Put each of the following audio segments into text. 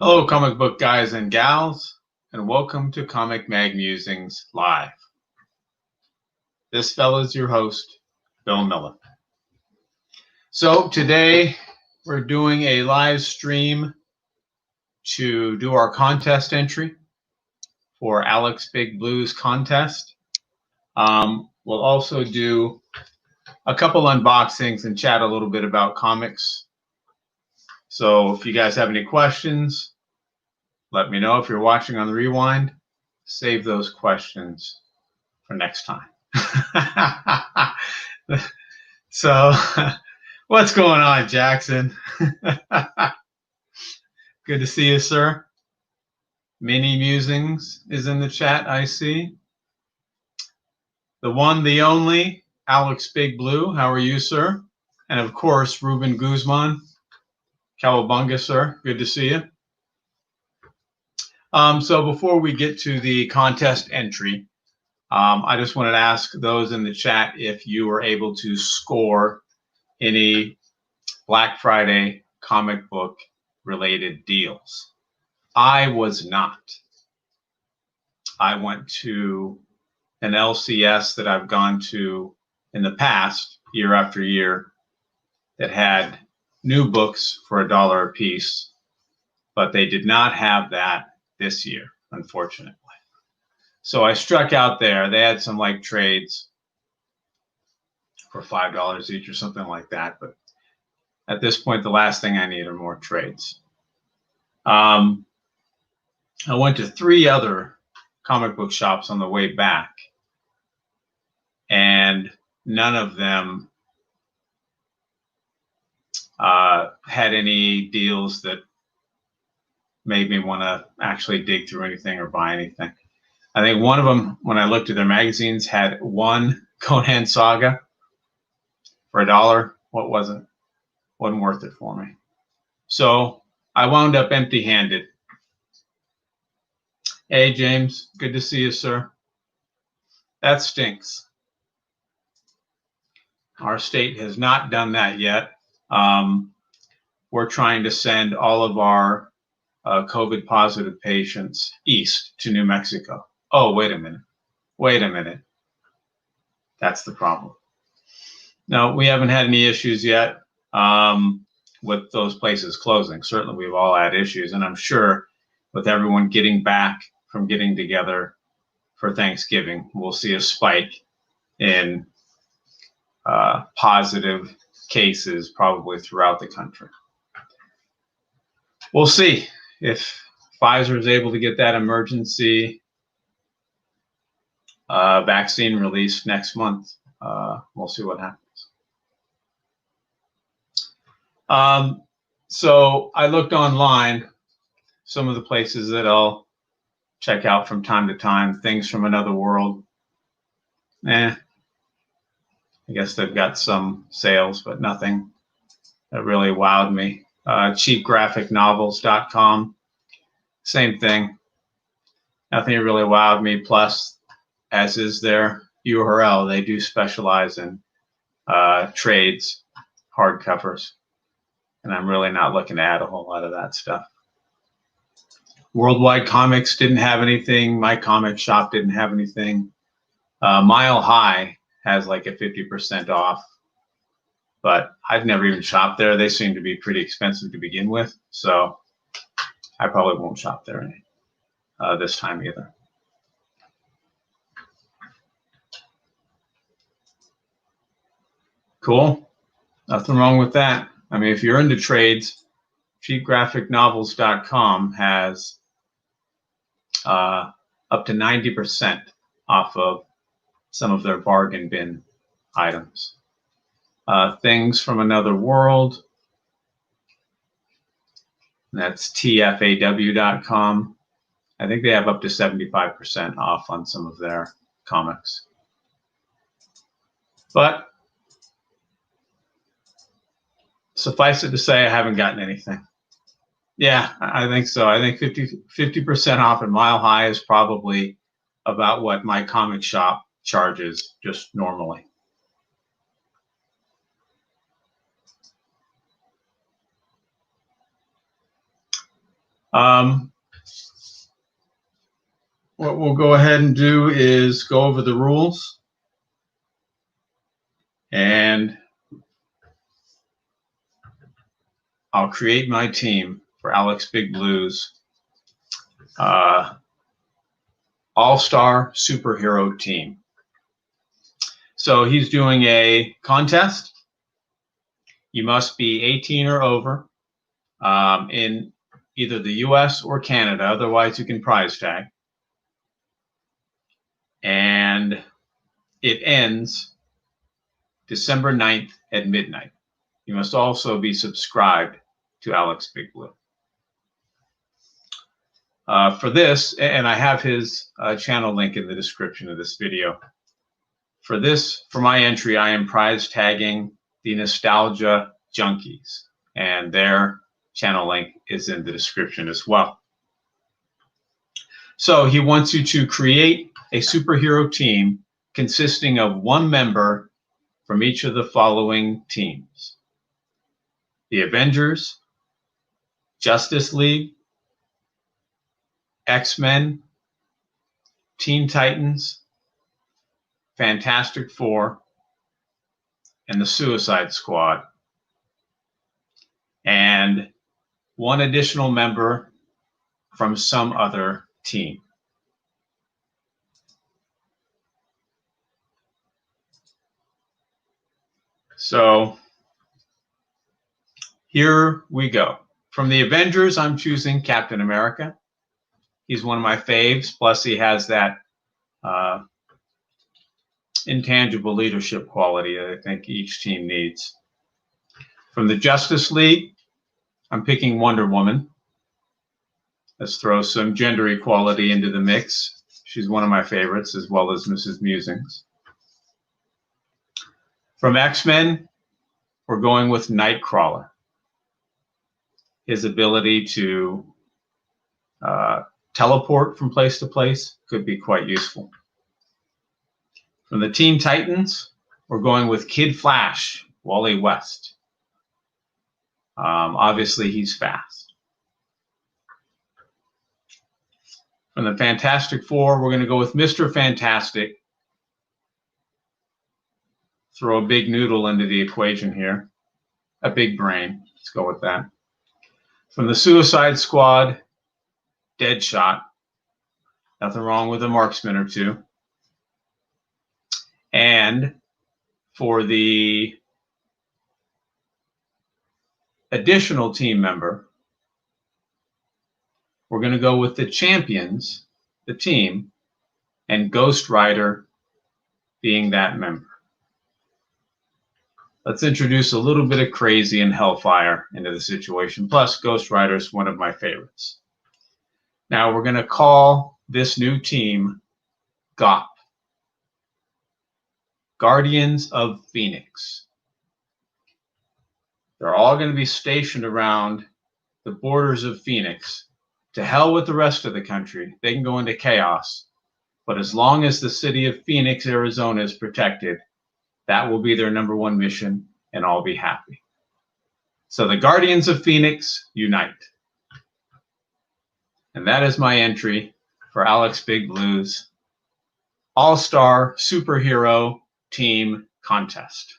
Hello, comic book guys and gals, and welcome to Comic Mag Musings Live. This fella's your host, Bill Miller. So today we're doing a live stream to do our contest entry for ALEXBIGBLUE's contest. We'll also do a couple unboxings and chat a little bit about comics. So if you guys have any questions, let me know. If you're watching on the rewind, save those questions for next time. So, what's going on, Jackson? Good to see you, sir. Mini Musings is in the chat, I see. The one, the only, ALEXBIGBLUE. How are you, sir? And of course, Ruben Guzman. Cowabunga, sir. Good to see you. So before we get to the contest entry, I just wanted to ask those in the chat if you were able to score any Black Friday comic book related deals. I was not. I went to an LCS that I've gone to in the past, year after year, that had new books for $1 a piece, but they did not have that this year, unfortunately. So I struck out there. They had some like trades for $5 each or something like that. But at this point, the last thing I need are more trades. I went to 3 other comic book shops on the way back, and none of them had any deals that made me want to actually dig through anything or buy anything. I think one of them, when I looked at their magazines, had one Conan Saga for $1. What wasn't worth it for me. So I wound up empty-handed. Hey, James, good to see you, sir. That stinks. Our state has not done that yet. We're trying to send all of our COVID positive patients east to New Mexico. Oh, wait a minute. That's the problem. No, we haven't had any issues yet with those places closing. Certainly we've all had issues, and I'm sure with everyone getting back from getting together for Thanksgiving, we'll see a spike in positive cases probably throughout the country. We'll see if Pfizer is able to get that emergency vaccine released next month. We'll see what happens. So I looked online, some of the places that I'll check out from time to time, Things from Another World. I guess they've got some sales, but nothing that really wowed me. Cheapgraphicnovels.com, same thing. Nothing really wowed me. Plus, as is their URL, they do specialize in trades, hardcovers, and I'm really not looking to add a whole lot of that stuff. Worldwide Comics didn't have anything. My Comic Shop didn't have anything. Mile High has like a 50% off, but I've never even shopped there. They seem to be pretty expensive to begin with, so I probably won't shop there this time either. Cool. Nothing wrong with that. I mean, if you're into trades, cheapgraphicnovels.com has up to 90% off of some of their bargain bin items. Things from Another World, that's tfaw.com. I think they have up to 75% off on some of their comics. But suffice it to say, I haven't gotten anything. Yeah, I think so. I think 50% off at Mile High is probably about what my comic shop charges just normally. What we'll go ahead and do is go over the rules, and I'll create my team for ALEXBIGBLUE's all-star superhero team. So he's doing a contest. You must be 18 or over in either the US or Canada, otherwise you can prize tag. And it ends December 9th at midnight. You must also be subscribed to ALEXBIGBLUE. For this, and I have his channel link in the description of this video. For my entry, I am prize tagging the Nostalgia Junkies, and their channel link is in the description as well. So he wants you to create a superhero team consisting of one member from each of the following teams: the Avengers, Justice League, X-Men, Teen Titans, Fantastic Four, and the Suicide Squad, and one additional member from some other team. So here we go. From the Avengers, I'm choosing Captain America. He's one of my faves, plus he has that intangible leadership quality that I think each team needs. From the Justice League, I'm picking Wonder Woman. Let's throw some gender equality into the mix. She's one of my favorites, as well as Mrs. Musings. From X-Men, we're going with Nightcrawler. His ability to teleport from place to place could be quite useful. From the Teen Titans, we're going with Kid Flash, Wally West. Obviously, he's fast. From the Fantastic Four, we're going to go with Mr. Fantastic. Throw a big noodle into the equation here. A big brain. Let's go with that. From the Suicide Squad, Deadshot. Nothing wrong with a marksman or two. And for the additional team member, we're going to go with the Champions, the team, and Ghost Rider being that member. Let's introduce a little bit of crazy and hellfire into the situation. Plus, Ghost Rider is one of my favorites. Now we're going to call this new team GOP, Guardians of Phoenix. They're all going to be stationed around the borders of Phoenix. To hell with the rest of the country. They can go into chaos. But as long as the city of Phoenix, Arizona is protected, that will be their #1 mission, and I'll be happy. So the Guardians of Phoenix unite. And that is my entry for ALEXBIGBLUE's All-Star Superhero Team Contest.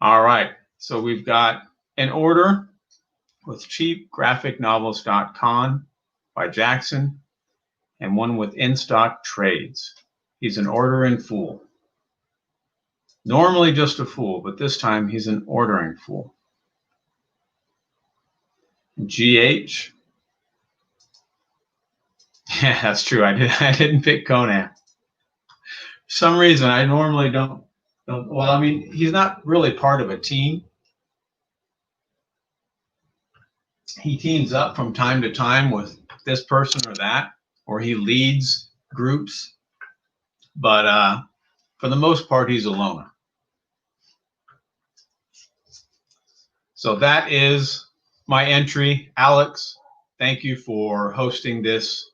All right, so we've got an order with cheapgraphicnovels.com by Jackson, and one with In Stock Trades. He's an ordering fool. Normally just a fool, but this time he's an ordering fool. GH. Yeah, that's true. I didn't pick Conan. For some reason, I normally don't. Well, I mean, he's not really part of a team. He teams up from time to time with this person or that, or he leads groups. But for the most part, he's a loner. So that is my entry. Alex, thank you for hosting this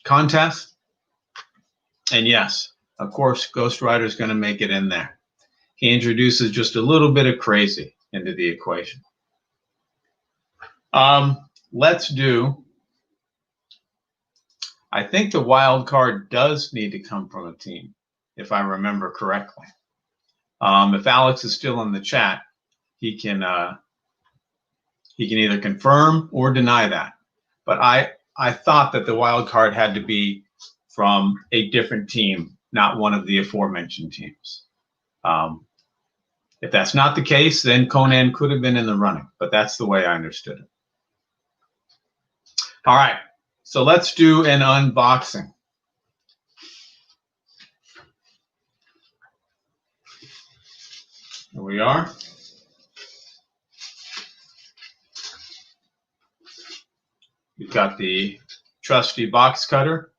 contest. And yes, of course, Ghost Rider is going to make it in there. he introduces just a little bit of crazy into the equation. Let's do, I think the wild card does need to come from a team, if I remember correctly. If Alex is still in the chat, he can either confirm or deny that. But I thought that the wild card had to be from a different team, not one of the aforementioned teams. If that's not the case, then Conan could have been in the running, but that's the way I understood it. All right, so let's do an unboxing. Here we are. We've got the trusty box cutter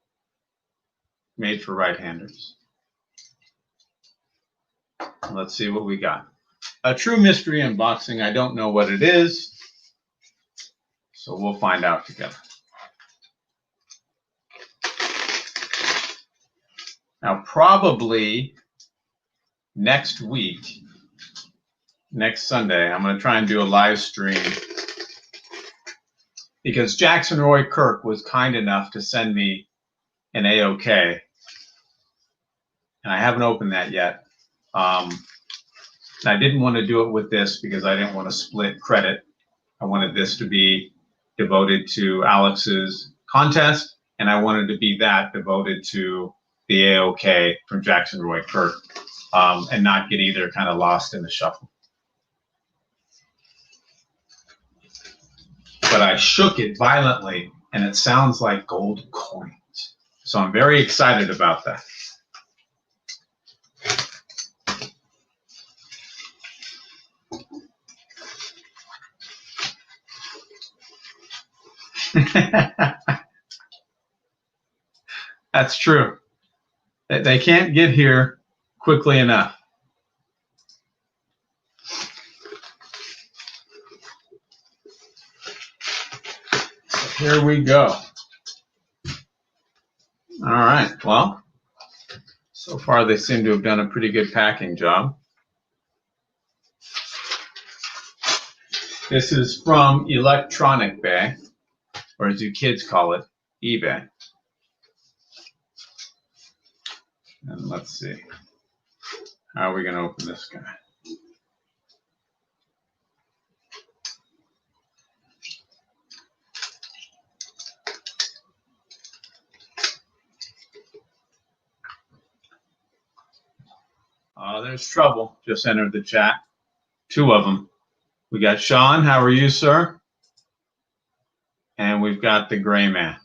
made for right-handers. Let's see what we got. A true mystery unboxing. I don't know what it is, so we'll find out together. Now, probably next week, next Sunday, I'm going to try and do a live stream because Jackson Roy Kirk was kind enough to send me an AOK, and I haven't opened that yet. I didn't want to do it with this because I didn't want to split credit. I wanted this to be devoted to Alex's contest, and I wanted to be that devoted to the AOK from Jackson Roy Kirk, and not get either kind of lost in the shuffle. But I shook it violently, and it sounds like gold coins. So I'm very excited about that. That's true. They can't get here quickly enough. So here we go. All right. Well, so far they seem to have done a pretty good packing job. This is from Electronic Bay, or as you kids call it, eBay. And let's see, how are we going to open this guy? There's trouble. Just entered the chat. Two of them. We got Sean. How are you, sir? And we've got the Gray Man.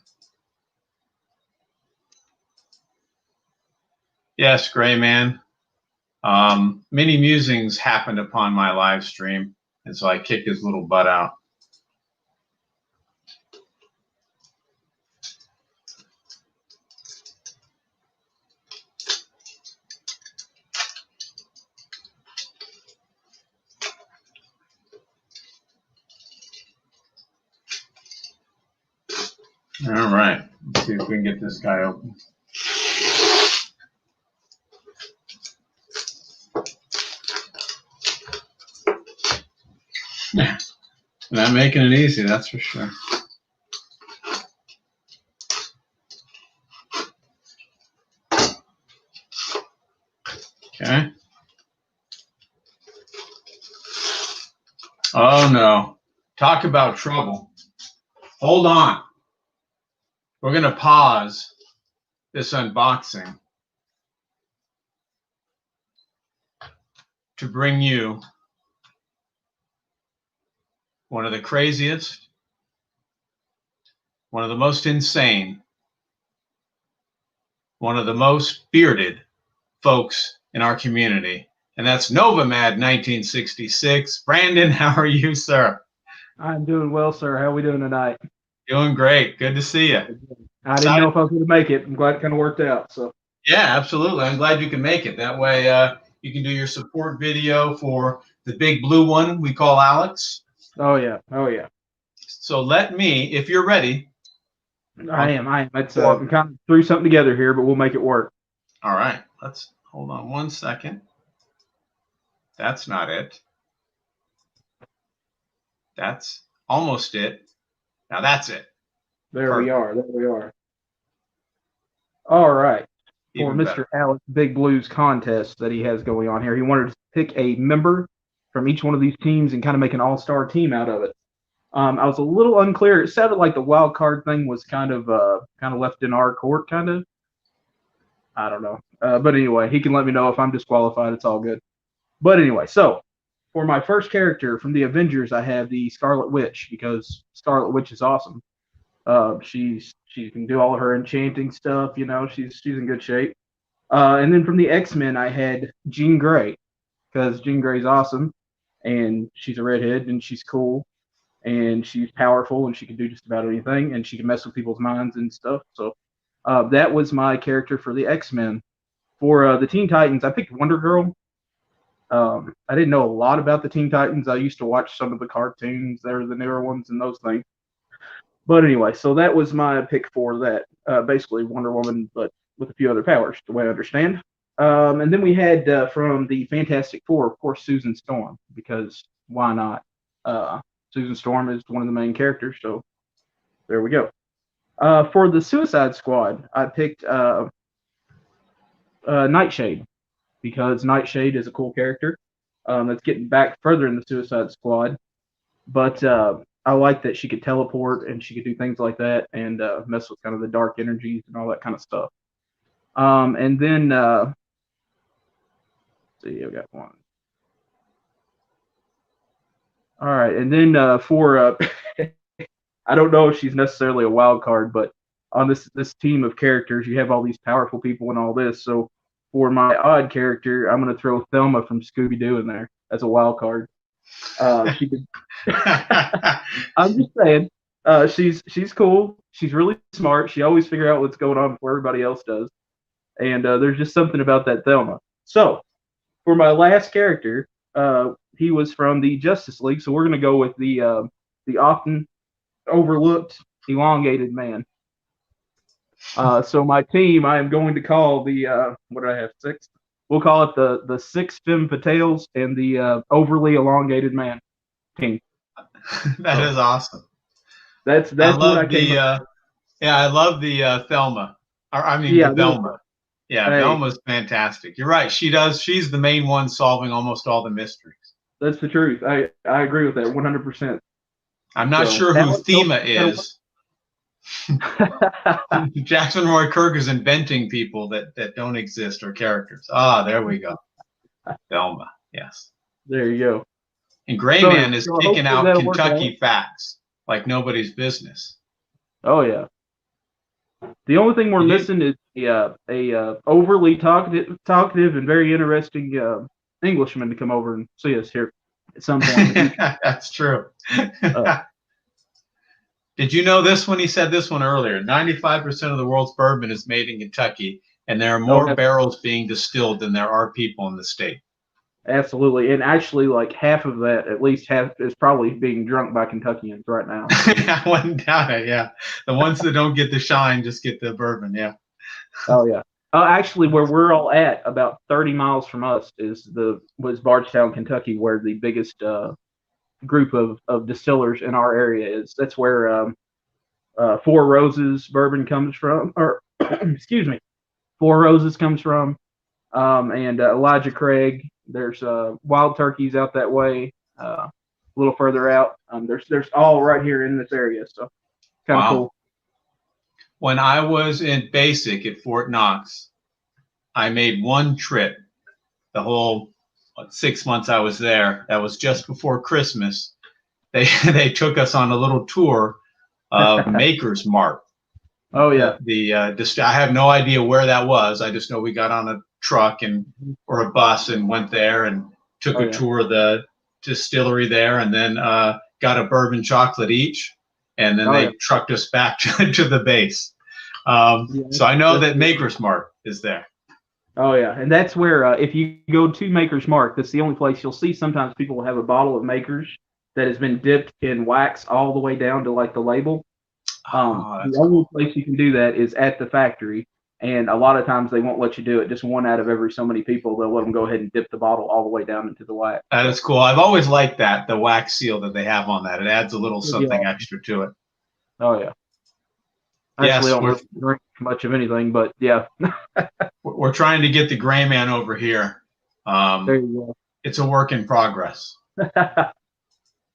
Yes, Gray Man. Many musings happened upon my live stream, and so I kicked his little butt out. All right, let's see if we can get this guy open. Yeah, not making it easy, that's for sure. Okay. Oh no, talk about trouble. Hold on. We're going to pause this unboxing to bring you one of the craziest, one of the most insane, one of the most bearded folks in our community, and that's Novamadd 1966. Brandon, how are you, sir? I'm doing well, sir. How are we doing tonight? Doing great. Good to see you. I didn't know if I was going to make it. I'm glad it kind of worked out. So. Yeah, absolutely. I'm glad you can make it. That way you can do your support video for the big blue one we call Alex. Oh, yeah. Oh, yeah. So let me, if you're ready. I am. It's, we kind of threw something together here, but we'll make it work. All right. Let's hold on one second. That's not it. That's almost it. Now that's it. There we are. There we are. All right. For Even Mr. better. Alex Big Blue's contest that he has going on here, he wanted to pick a member from each one of these teams and kind of make an all-star team out of it. I was a little unclear. It sounded like the wild card thing was kind of left in our court, kind of. I don't know. But anyway, he can let me know if I'm disqualified. It's all good. But anyway, so for my first character from the Avengers, I have the Scarlet Witch because Scarlet Witch is awesome. She can do all of her enchanting stuff. You know, she's in good shape. And then from the X-Men, I had Jean Grey because Jean Grey's awesome, and she's a redhead and she's cool, and she's powerful and she can do just about anything, and she can mess with people's minds and stuff. So that was my character for the X-Men. For the Teen Titans, I picked Wonder Girl. I didn't know a lot about the Teen Titans. I used to watch some of the cartoons. They're the newer ones and those things. But anyway, so that was my pick for that. Basically Wonder Woman, but with a few other powers, the way I understand. And then we had from the Fantastic Four, of course, Susan Storm, because why not? Susan Storm is one of the main characters, so there we go. For the Suicide Squad, I picked Nightshade, because Nightshade is a cool character that's getting back further in the Suicide Squad. But I like that she could teleport and she could do things like that and mess with kind of the dark energies and all that kind of stuff. And then, let's see, I've got one. All right, and then for I don't know if she's necessarily a wild card, but on this team of characters, you have all these powerful people and all this. So for my odd character, I'm going to throw Thelma from Scooby-Doo in there as a wild card. She could. I'm just saying, she's cool. She's really smart. She always figures out what's going on before everybody else does. And there's just something about that Thelma. So for my last character, he was from the Justice League. So we're going to go with the often overlooked elongated man. So my team, I am going to call the what do I have? 6. We'll call it the 6 femme fatales and the overly elongated man team. That is awesome. That's what I came up with. Yeah, I love the Thelma. The Thelma. Yeah, hey. Thelma's fantastic. You're right. She's the main one solving almost all the mysteries. That's the truth. I agree with that 100%. I'm not sure who Thema is. Jackson Roy Kirk is inventing people that don't exist or characters. There we go. Thelma, yes. There you go. And Gray Man is kicking out Kentucky facts like nobody's business. Oh yeah. The only thing we're missing is a overly talkative and very interesting Englishman to come over and see us here at some point. That's true. Did you know this one? He said this one earlier. 95% of the world's bourbon is made in Kentucky, and there are more barrels being distilled than there are people in the state. Absolutely. And actually, like half of that, at least half, is probably being drunk by Kentuckians right now. I wouldn't doubt it, yeah. The ones that don't get the shine just get the bourbon, yeah. Oh, yeah. Actually, where we're all at, about 30 miles from us, was Bardstown, Kentucky, where the biggest group of distillers in our area is. That's where Four Roses bourbon comes from, or excuse me, Four Roses comes from, and Elijah Craig. There's Wild Turkeys out that way, a little further out. There's all right here in this area, so kind of cool. When I was in basic at Fort Knox, I made one trip the whole 6 months I was there. That was just before Christmas. They took us on a little tour of Maker's Mark. Oh yeah. I have no idea where that was. I just know we got on a truck or a bus and went there and took a tour of the distillery there, and then got a bourbon chocolate each, and then they trucked us back to the base. So I know that Maker's Mark is there. Oh yeah, and that's where if you go to Maker's Mark, that's the only place you'll see. Sometimes people will have a bottle of Maker's that has been dipped in wax all the way down to like the label. The only place you can do that is at the factory. And a lot of times they won't let you do it. Just one out of every so many people, they'll let them go ahead and dip the bottle all the way down into the wax. That is cool. I've always liked that, the wax seal that they have on that. It adds a little something extra to it. Oh, yeah. I actually don't really drink much of anything, but yeah. We're trying to get the gray man over here. There you go. It's a work in progress.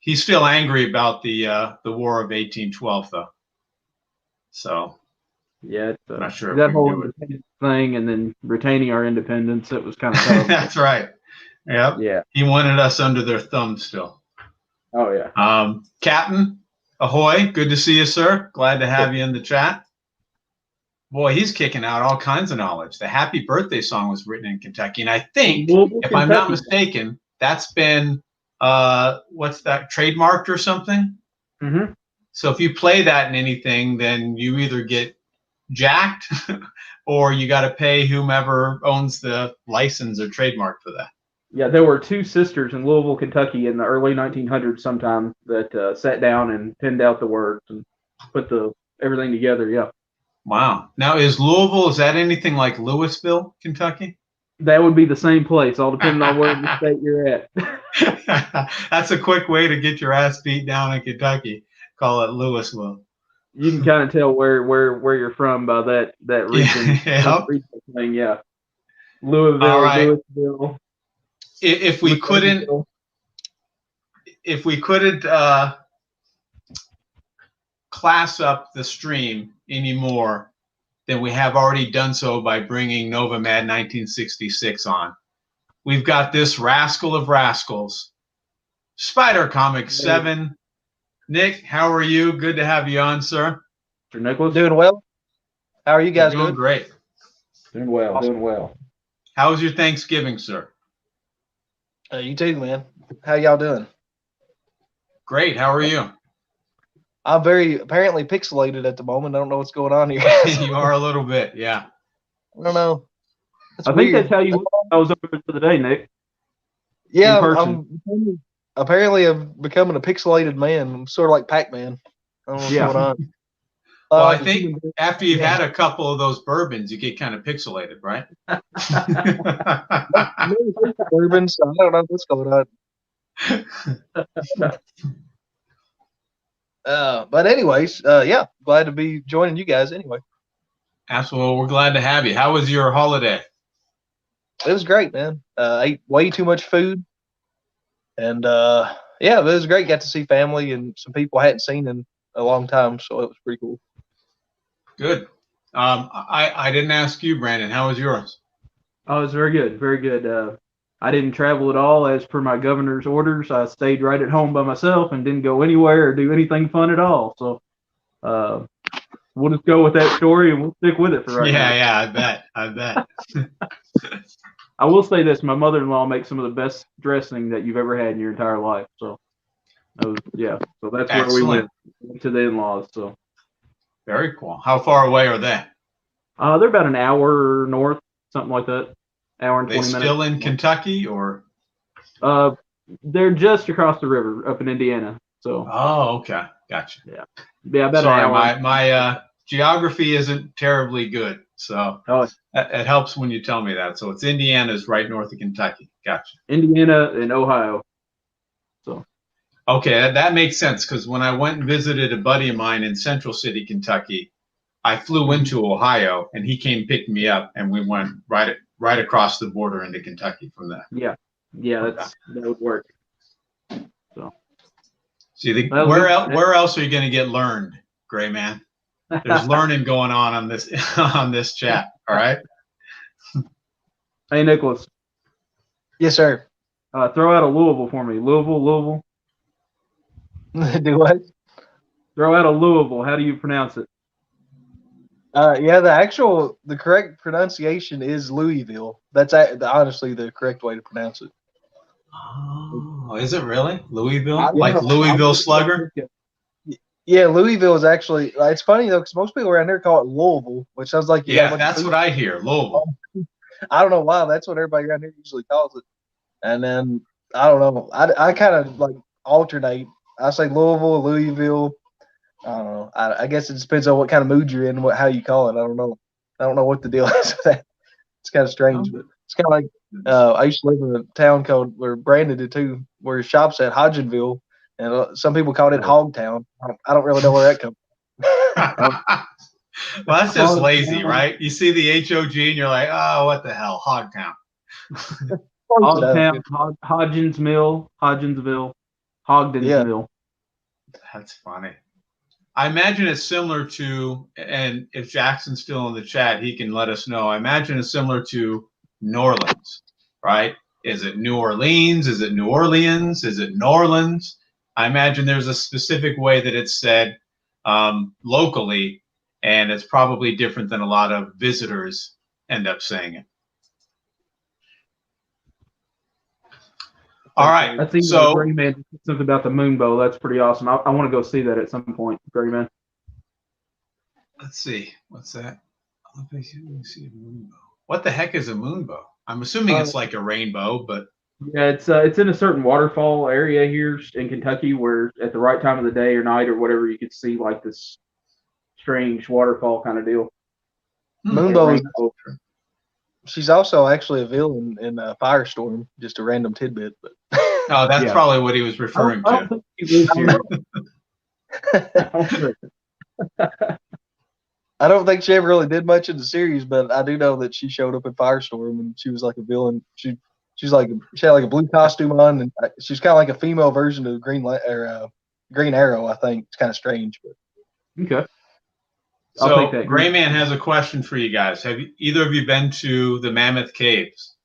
He's still angry about the War of 1812, though. So yeah, I'm not sure that whole independence thing, and then retaining our independence. It was kind of tough. That's right. Yep. Yeah. He wanted us under their thumb still. Oh yeah. Captain, ahoy! Good to see you, sir. Glad to have you in the chat. Boy, he's kicking out all kinds of knowledge. The Happy Birthday song was written in Kentucky, and I think, if I'm not mistaken, that's been what's that, trademarked or something? Mm-hmm. So if you play that in anything, then you either get jacked or you got to pay whomever owns the license or trademark for that. Yeah, there were two sisters in Louisville, Kentucky in the early 1900s sometime that sat down and penned out the words and put everything together. Yeah. Wow. Now, is that anything like Louisville, Kentucky? That would be the same place, all depending on where the state you're at. That's a quick way to get your ass beat down in Kentucky. Call it Louisville. You can kind of tell where you're from by that region. Yeah. Region thing, yeah. Louisville, all right. Louisville. If we couldn't class up the stream anymore, then we have already done so by bringing Novamadd 1966 on. We've got this rascal of rascals, Spidercomics 7. Nick, how are you? Good to have you on, sir. Mr. Nicholas? Doing well. How are you guys doing? Doing Great. Doing well. Awesome. Doing well. How was your Thanksgiving, sir? You too, man. How y'all doing? Great. How are you? I'm very apparently pixelated at the moment. I don't know what's going on here. You are a little bit, yeah. I don't know. I think that's how you I was over for the day, Nick. Yeah, I'm apparently I'm becoming a pixelated man. I'm sort of like Pac-Man. I don't know what's going on. Well, I think after you've had a couple of those bourbons, you get kind of pixelated, right? Bourbon, so I don't know what's going on. But anyways, yeah, glad to be joining you guys anyway. Absolutely. We're glad to have you. How was your holiday? It was great, man. Ate way too much food. And, yeah, it was great. Got to see family and some people I hadn't seen in a long time, so it was pretty cool. Good. I didn't ask you, Brandon. How was yours? Oh, it was very good. Very good. I didn't travel at all as per my governor's orders. I stayed right at home by myself and didn't go anywhere or do anything fun at all. So we'll just go with that story and we'll stick with it for right now. Yeah, I bet. I will say this. My mother-in-law makes some of the best dressing that you've ever had in your entire life. So, so that's where we went to the in-laws. So very cool. How far away are they? They're about an hour north, something like that. Hour and 20 minutes. They still in Kentucky or? They're just across the river up in Indiana. So. Oh, okay. Gotcha. Yeah, about Sorry, an hour. my geography isn't terribly good, so it helps when you tell me that. So it's Indiana's right north of Kentucky. Gotcha. Indiana and Ohio. So. Okay, that makes sense because when I went and visited a buddy of mine in Central City, Kentucky, I flew into Ohio and he came pick me up and we went right across the border into Kentucky from there. Yeah, that would work. So. See, where else are you going to get learned, Gray Man? There's learning going on this chat. All right. Hey, Nicholas. Yes, sir. Throw out a Louisville for me. Louisville. Do what? Throw out a Louisville. How do you pronounce it? Yeah, the correct pronunciation is Louisville. That's honestly the correct way to pronounce it. Oh, is it really? Louisville? Like Louisville Slugger? Yeah, Louisville is actually, it's funny though, because most people around here call it Louisville, which sounds like that's what I hear, Louisville. I don't know why. That's what everybody around here usually calls it. And then, I don't know. I kind of like alternate. I say Louisville. I don't know. I guess it depends on what kind of mood you're in, how you call it. I don't know. I don't know what the deal is with that. It's kind of strange, but it's kind of like I used to live in a town called where Brandon did too, where his shop's at Hodgenville, and some people called it Hogtown. I don't really know where that comes from. Well, that's just lazy, right? You see the HOG and you're like, oh, what the hell, Hogtown. Hogtown, Hodgensville, Hogdensville. That's funny. I imagine it's similar to, and if Jackson's still in the chat, he can let us know. I imagine it's similar to New Orleans, right? Is it New Orleans? Is it New Orleans? Is it New Orleans? I imagine there's a specific way that it's said locally, and it's probably different than a lot of visitors end up saying it. All right. I think so Gray Man said something about the moon bow. That's pretty awesome. I want to go see that at some point, Gray Man. Let's see. What's that? What the heck is a moon bow? I'm assuming it's like a rainbow, but yeah, it's in a certain waterfall area here in Kentucky where at the right time of the day or night or whatever you could see like this strange waterfall kind of deal. Moonbow. She's also actually a villain in Firestorm. Just a random tidbit, but oh, that's probably what he was referring to. I don't think she ever really did much in the series, but I do know that she showed up in Firestorm and she was like a villain. She had like a blue costume on, and she's kind of like a female version of Green Arrow. I think it's kind of strange, but okay. So Gray Man has a question for you guys. Have either of you been to the Mammoth Caves?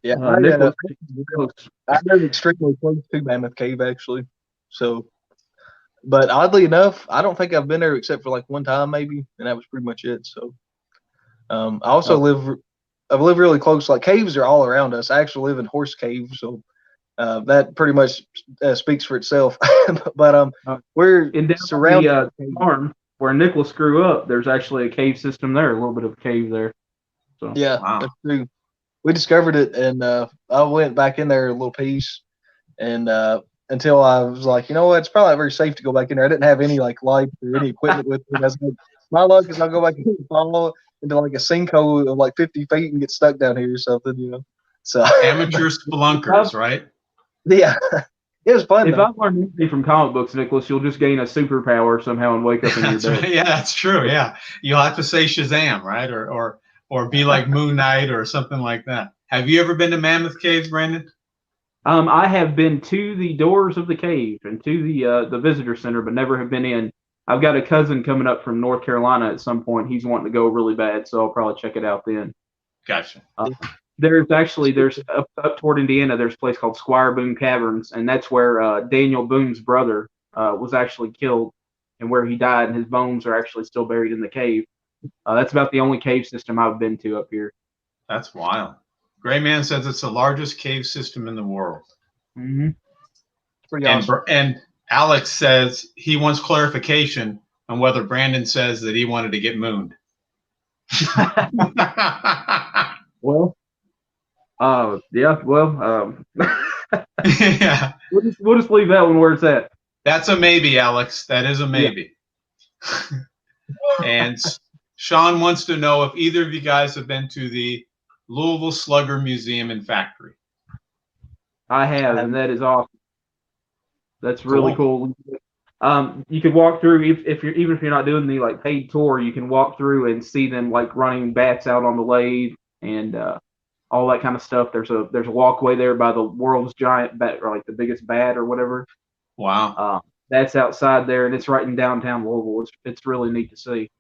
Yeah, I live extremely close to Mammoth Cave actually. So, but oddly enough, I don't think I've been there except for like one time maybe, and that was pretty much it. So, I also I live really close. Like caves are all around us. I actually live in Horse Cave, so that pretty much speaks for itself. But we're surrounded the farm where Nicholas grew up. There's actually a cave system there, a little bit of a cave there. So yeah, that's true. We discovered it, and I went back in there a little piece, and until I was like, you know what, it's probably not very safe to go back in there. I didn't have any like lights or any equipment with me. I was like, my luck is I'll go back in and fall into like a sinkhole of like 50 feet and get stuck down here or something, you know. So amateur spelunkers, right? Yeah. It was fun. If I've learned anything from comic books, Nicholas, you'll just gain a superpower somehow and wake up in your bed. Right. Yeah, that's true. Yeah, you'll have to say Shazam, right? Or be like Moon Knight or something like that. Have you ever been to Mammoth Caves, Brandon? I have been to the doors of the cave and to the visitor center, but never have been in. I've got a cousin coming up from North Carolina at some point. He's wanting to go really bad, so I'll probably check it out then. Gotcha. There's up toward Indiana, there's a place called Squire Boone Caverns, and that's where Daniel Boone's brother was actually killed, and where he died, and his bones are actually still buried in the cave. That's about the only cave system I've been to up here. That's wild. Gray Man says it's the largest cave system in the world. Mm-hmm. Pretty awesome. And Alex says he wants clarification on whether Brandon says that he wanted to get mooned. Well, yeah. Well, yeah. We'll just leave that one where it's at. That's a maybe, Alex. That is a maybe. Yeah. And Sean wants to know if either of you guys have been to the Louisville Slugger Museum and Factory. I have, and that is awesome. That's really cool. You could walk through even if you're not doing the like paid tour, you can walk through and see them like running bats out on the lathe and all that kind of stuff. There's a walkway there by the world's giant bat, or like the biggest bat or whatever. Wow. That's outside there, and it's right in downtown Louisville. It's really neat to see.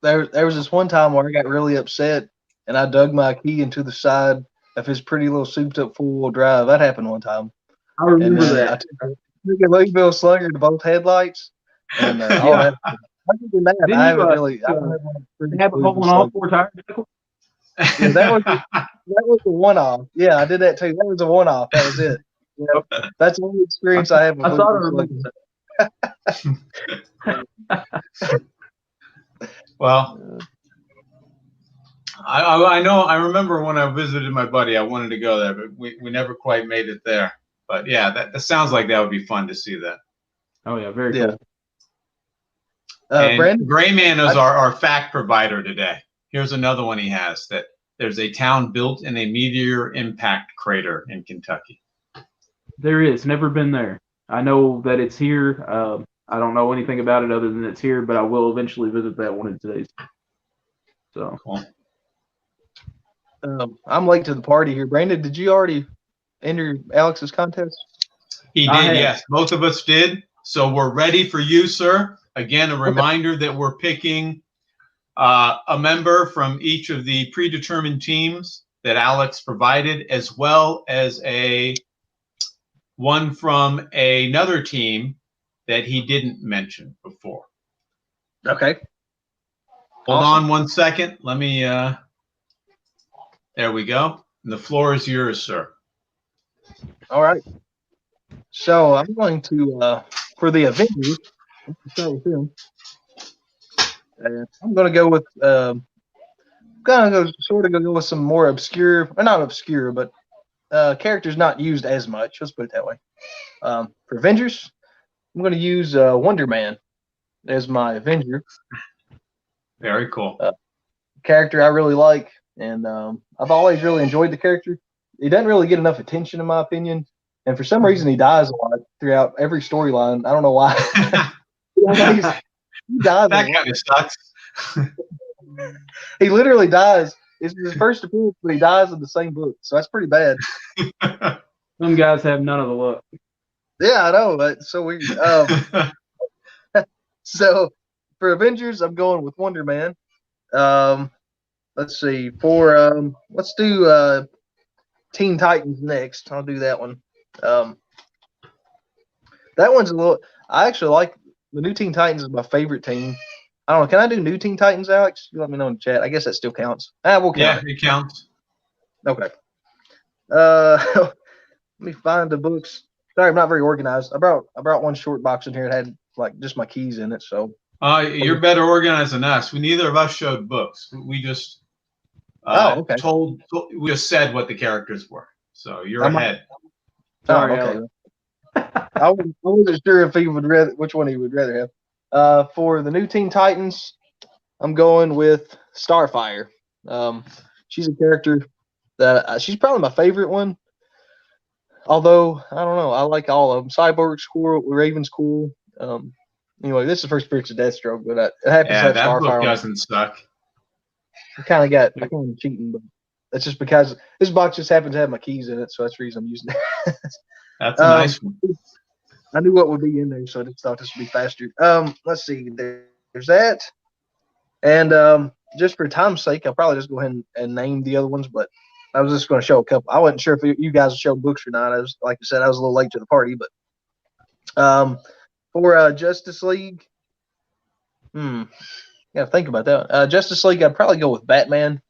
There was this one time where I got really upset and I dug my key into the side of his pretty little souped up four-wheel drive. That happened one time. I remember that. I took a Louisville Slugger to both headlights. And all that. Other than that, I haven't really. I have a hole in all four tires. Yeah, that was a one-off. Yeah, I did that too. That was a one-off. That was it. You know, that's the only experience I have with Well, I know. I remember when I visited my buddy, I wanted to go there, but we never quite made it there. But yeah, that sounds like that would be fun to see that. Oh yeah, very cool. And Brandon, Grayman is our fact provider today. Here's another one he has, that there's a town built in a meteor impact crater in Kentucky. There is. Never been there. I know that it's here. I don't know anything about it other than it's here, but I will eventually visit that one of today's. So. Cool. I'm late to the party here. Brandon, did you already enter Alex's contest? He did, yes. Both of us did. So we're ready for you, sir. Again, a reminder that we're picking a member from each of the predetermined teams that Alex provided, as well as one from another team that he didn't mention before. Okay. Hold on one second. Let me, there we go. And the floor is yours, sir. All right. So I'm going to, for the Avengers, start with him. I'm going to go with, go with some more obscure, or not obscure, but characters not used as much. Let's put it that way. For Avengers, I'm going to use Wonder Man as my Avenger. Very cool. Character I really like, and I've always really enjoyed the character. He doesn't really get enough attention, in my opinion, and for some reason he dies a lot throughout every storyline. I don't know why. He dies. That kind of sucks. He literally dies. It's his first appearance, but he dies in the same book, so that's pretty bad. Some guys have none of the luck. Yeah, I know. That's so weird. So for Avengers, I'm going with Wonder Man. Let's see. For let's do Teen Titans next. I'll do that one. That one's a little. I actually like the new Teen Titans. Is my favorite team. I don't know. Can I do new Teen Titans, Alex? You let me know in the chat. I guess that still counts. We'll count. Yeah, it counts. Okay. Let me find the books. Sorry, I'm not very organized. I brought one short box in here. It had like just my keys in it. So. You're better organized than us. Neither of us showed books. We just okay. we just said what the characters were. So you're ahead. Sorry, okay. I wasn't sure if he would which one he would rather have. For the new Teen Titans, I'm going with Starfire. She's a character that she's probably my favorite one. Although I don't know, I like all of them. Cyborg's cool, Raven's cool. Anyway, this is the first appearance of Deathstroke, but it happens to have that Starfire. Book doesn't suck. I kind of cheating, but that's just because this box just happens to have my keys in it, so that's the reason I'm using it. That's a nice one. I knew what would be in there, so I just thought this would be faster. Let's see. There's that. And just for time's sake, I'll probably just go ahead and name the other ones, but I was just going to show a couple. I wasn't sure if you guys showed books or not. Like I said, I was a little late to the party, but for Justice League, gotta think about that. Justice League, I'd probably go with Batman.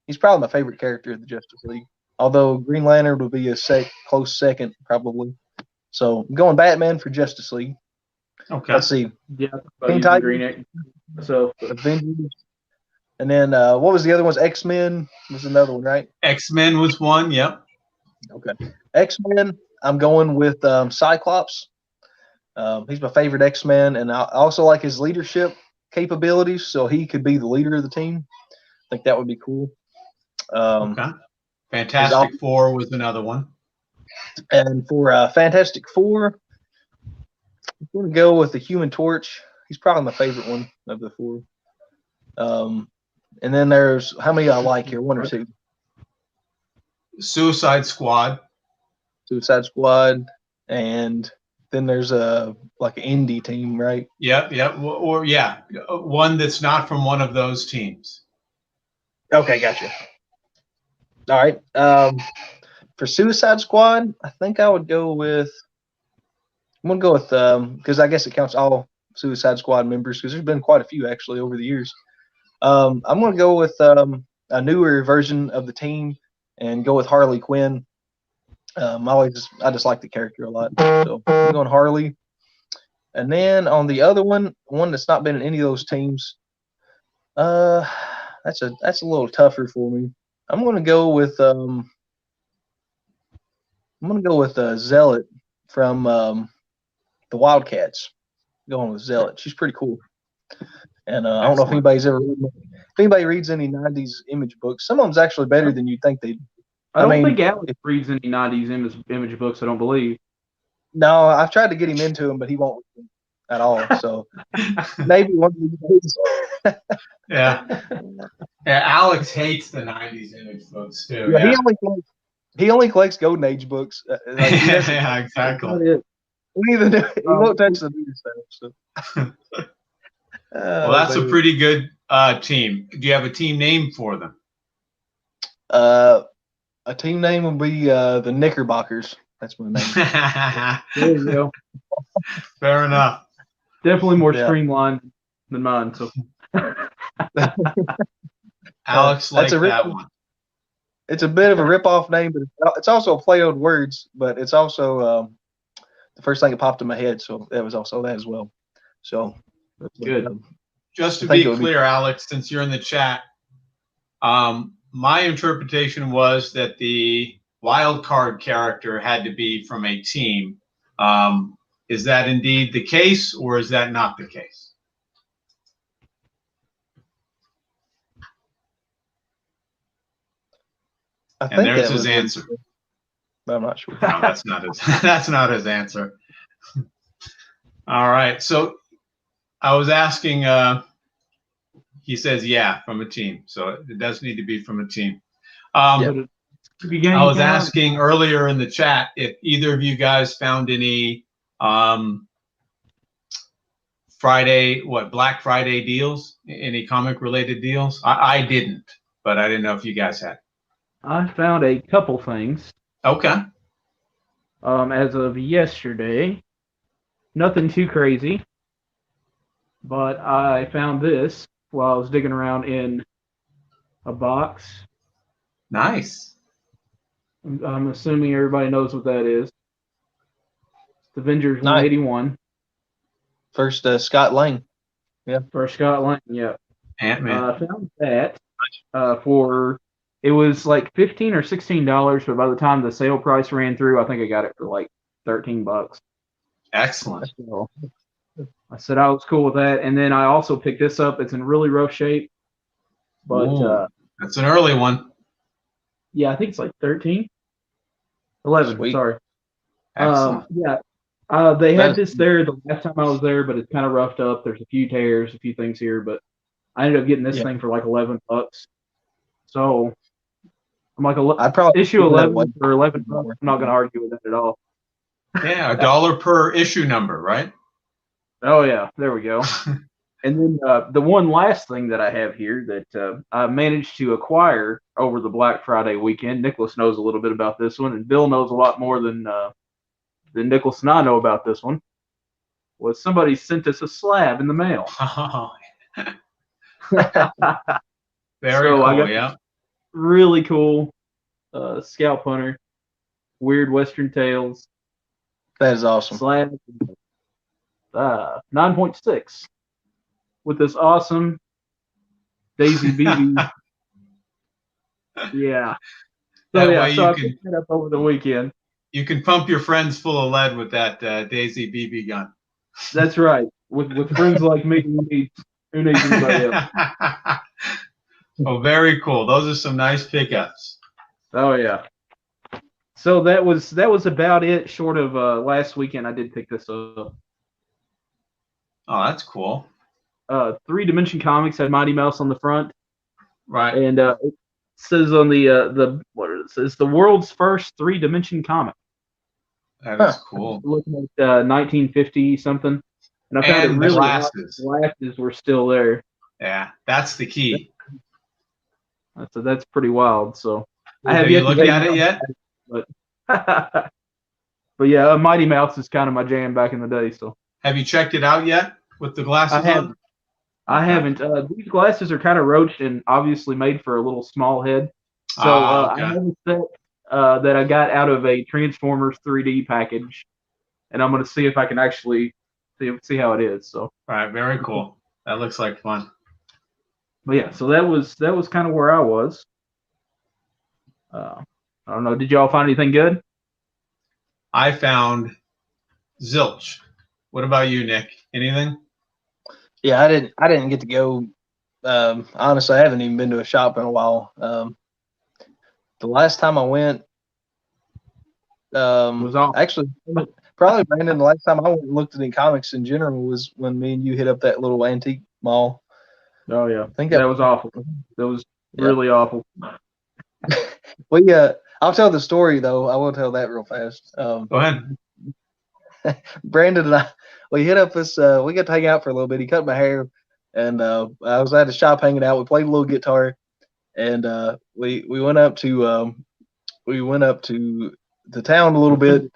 He's probably my favorite character of the Justice League. Although Green Lantern would be a close second, probably. So I'm going Batman for Justice League. Okay. Let's see. Yeah. Teen Titans. So Avengers. And then what was the other one? X-Men was another one, right? X-Men was one. Yep. Okay. X-Men. I'm going with Cyclops. He's my favorite X-Men, and I also like his leadership capabilities, so he could be the leader of the team. I think that would be cool. Okay. Fantastic Four was another one. And for Fantastic Four, I'm going to go with the Human Torch. He's probably my favorite one of the four. And then there's, how many I like here? One or two? Suicide Squad. Suicide Squad. And then there's like an indie team, right? Yep. Or one that's not from one of those teams. Okay, gotcha. All right. For Suicide Squad, I think I would go with. I'm gonna go with because I guess it counts all Suicide Squad members because there's been quite a few actually over the years. I'm gonna go with a newer version of the team and go with Harley Quinn. I just like the character a lot, so I'm going Harley. And then on the other one that's not been in any of those teams, that's a little tougher for me. I'm gonna go with Zealot from the Wildcats. Going with Zealot. She's pretty cool. And I don't know if anybody reads any '90s Image books. Some of them's actually better than you'd think they'd. I don't think Alex reads any '90s image books. I don't believe. No, I've tried to get him into them, but he won't at all. So maybe one of these days. Yeah. Alex hates the '90s Image books too. Yeah. He only collects Golden Age books. Yeah, exactly. He won't touch the new stuff. So. Well, that's a pretty good team. Do you have a team name for them? A team name would be the Knickerbockers. That's my name. There you go. Fair enough. Definitely more streamlined than mine. So Alex likes that one. It's a bit of a rip-off name, but it's also a play on words. But it's also the first thing that popped in my head, so that was also that as well. So good. Just to be clear, Alex, since you're in the chat, my interpretation was that the wild card character had to be from a team. Is that indeed the case, or is that not the case? And there's his answer. I'm not sure. No, that's not his. That's not his answer. All right. So I was asking. He says, "Yeah, from a team." So it does need to be from a team. I was asking earlier in the chat if either of you guys found any Black Friday deals, any comic related deals. I didn't, but I didn't know if you guys had. I found a couple things. Okay. As of yesterday, nothing too crazy, but I found this while I was digging around in a box. Nice. I'm assuming everybody knows what that is. It's Avengers 181. First Scott Lang. Yeah. First Scott Lang, yeah. Ant-Man. I found that it was like $15 or $16, but by the time the sale price ran through, I think I got it for like $13. Excellent. So I said I was cool with that, and then I also picked this up. It's in really rough shape, but that's an early one. Yeah, I think it's like 11. Sweet. Sorry. Excellent. They had this there the last time I was there, but it's kind of roughed up. There's a few tears, a few things here, but I ended up getting this thing for like $11. So I'm like, I'd probably issue 11 for $11. I'm not going to argue with that at all. Yeah, $1 per issue number, right? Oh yeah, there we go. And then the one last thing that I have here that I managed to acquire over the Black Friday weekend. Nicholas knows a little bit about this one, and Bill knows a lot more than Nicholas and I know about this one. Was somebody sent us a slab in the mail? Very cool. I got yeah. Really cool. Scalp Hunter, Weird Western Tales. That is awesome. Slab 9.6 with this awesome Daisy BB. Yeah. So I picked it up over the weekend. You can pump your friends full of lead with that Daisy BB gun. That's right. With friends like me, who needs anybody else? Oh, very cool. Those are some nice pickups. Oh yeah. So that was about it. Short of last weekend, I did pick this up. Oh, that's cool. 3 Dimension Comics had Mighty Mouse on the front, right? And it says on the it's the world's first 3 Dimension comic. That is cool. Looking at 1950 something, and I found it really glasses. Glasses were still there. Yeah, that's the key. So that's pretty wild. So I have you looked at it yet? But yeah, Mighty Mouse is kind of my jam back in the day. So have you checked it out yet with the glasses on? I haven't. These glasses are kind of roached and obviously made for a little small head. So I have a set that I got out of a Transformers 3D package, and I'm going to see if I can actually see how it is. So all right, very cool. That looks like fun. But yeah, so that was kind of where I was. I don't know. Did y'all find anything good? I found zilch. What about you, Nick? Anything? Yeah, I didn't get to go. Honestly, I haven't even been to a shop in a while. The last time I went, Was all actually, probably Brandon. The last time I went and looked at any comics in general was when me and you hit up that little antique mall. oh yeah, I think that was awful. That was really awful. I'll tell the story though. I will tell that real fast. Go ahead. Brandon and I, we hit up this. We got to hang out for a little bit. He cut my hair, and I was at the shop hanging out. We played a little guitar, and we went up to the town a little bit.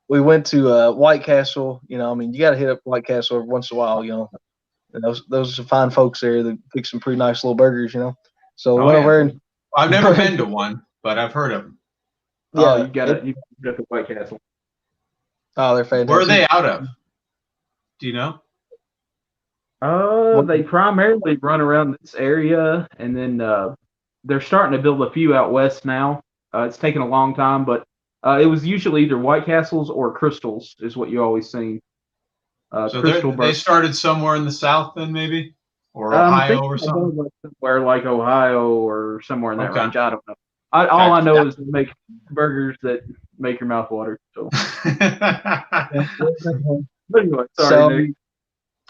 We went to White Castle. You know, I mean, you got to hit up White Castle every once in a while. You know, and those are fine folks there that pick some pretty nice little burgers. You know, so we went over and I've never been to one, but I've heard of them. Yeah, you got the White Castle. Oh, they're fantastic. Where are they out of? Do you know? They primarily run around this area, and then they're starting to build a few out west now. It's taken a long time, but it was usually either White Castles or Crystals is what you always seen. So they started somewhere in the South then, maybe? Or Ohio or something? Somewhere like Ohio or somewhere in that range. I don't know. All I know is they make burgers that make your mouth water. So, anyway, sorry, Nick.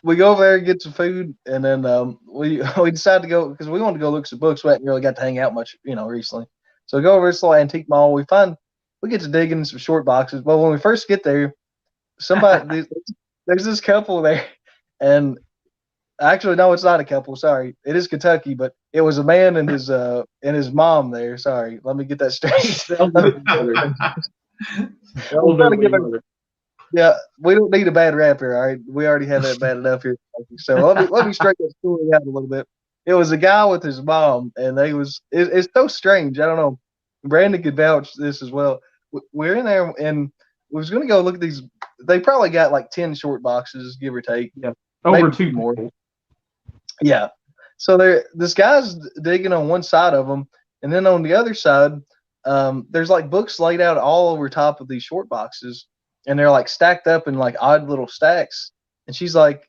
We go over there and get some food, and then we decide to go because we wanted to go look at some books. We hadn't really got to hang out much, recently. So we go over to this little antique mall. We get to dig in some short boxes. But when we first get there, there's this couple there, and actually, no, it's not a couple. Sorry, it is Kentucky, but it was a man and his mom there. Sorry, let me get that straight. Yeah, we don't need a bad rap here. All right, we already have that bad enough here. So let me straighten that story out a little bit. It was a guy with his mom, and it's so strange. I don't know. Brandon could vouch this as well. We're in there, and we was going to go look at these. They probably got like 10 short boxes, give or take. Yeah, over maybe 2 more. Yeah. So this guy's digging on one side of them, and then on the other side, there's like books laid out all over top of these short boxes, and they're like stacked up in like odd little stacks. And she's like,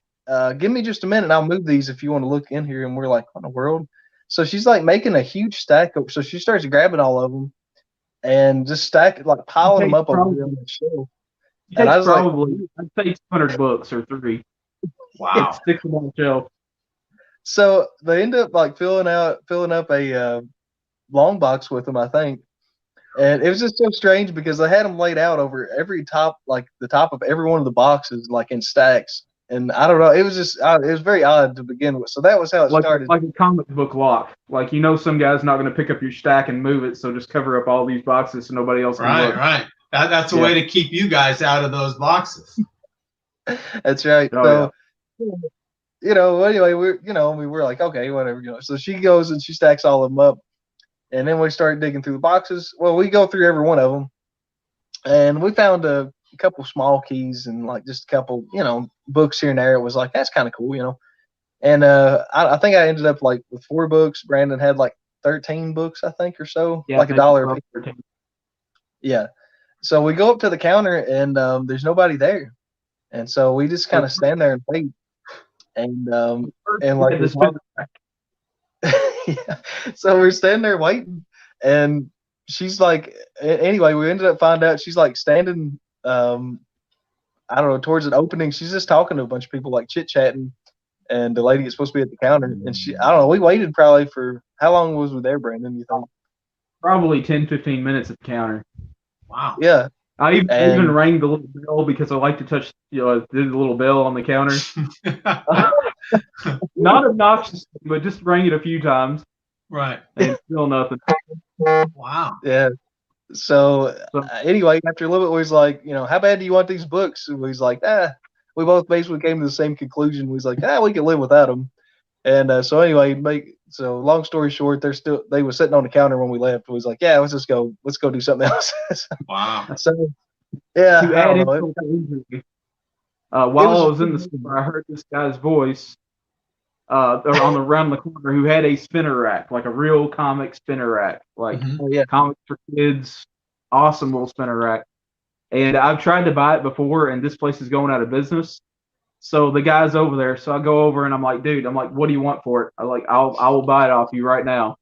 "Give me just a minute, I'll move these if you want to look in here." And we're like, "What in the world?" So she's like making a huge stack up. So she starts grabbing all of them and just piling them up on the shelf. And I was probably, I'd say 200 books or 3. Wow. Stick them on the shelf. So they end up like filling up a long box with them, I think. And it was just so strange because they had them laid out over every top, like the top of every one of the boxes, like in stacks. And I don't know, it was just it was very odd to begin with. So that was how it started. Like a comic book lock. Like, some guy's not going to pick up your stack and move it, so just cover up all these boxes so nobody else can look. Right. That's a way to keep you guys out of those boxes. That's right. Anyway, we're like, okay, whatever, So she goes and she stacks all of them up, and then we start digging through the boxes. Well, we go through every one of them, and we found a couple small keys and like just a couple, books here and there. It was like, that's kind of cool, And I think I ended up like with 4 books. Brandon had like 13 books, I think, or so, like $1. Yeah. So we go up to the counter, and there's nobody there, and so we just kind of stand there and wait. And like yeah. So we're standing there waiting, and she's like, anyway, we ended up finding out she's like standing, I don't know, towards an opening. She's just talking to a bunch of people, like chit chatting, and the lady is supposed to be at the counter. And I don't know, we waited probably for, how long was we there, Brandon? You think? Probably 10, 15 minutes at the counter. Wow. Yeah. I even rang the little bell because I like to touch, did the little bell on the counter. Not obnoxious, but just rang it a few times. Right. And still nothing. Wow. Yeah. So anyway, after a little bit, we was like, how bad do you want these books? And we was like, we both basically came to the same conclusion. We was like, we can live without them. And so anyway, so long story short, they were sitting on the counter when we left. We was like, let's go do something else. Wow. So yeah. To add insult to injury, while I was in the store, I heard this guy's voice around the corner who had a spinner rack, like a real comic spinner rack, like comics for kids, awesome little spinner rack. And I've tried to buy it before, and this place is going out of business. So the guy's over there. So I go over and I'm like, dude, I'm like, what do you want for it? I will buy it off you right now.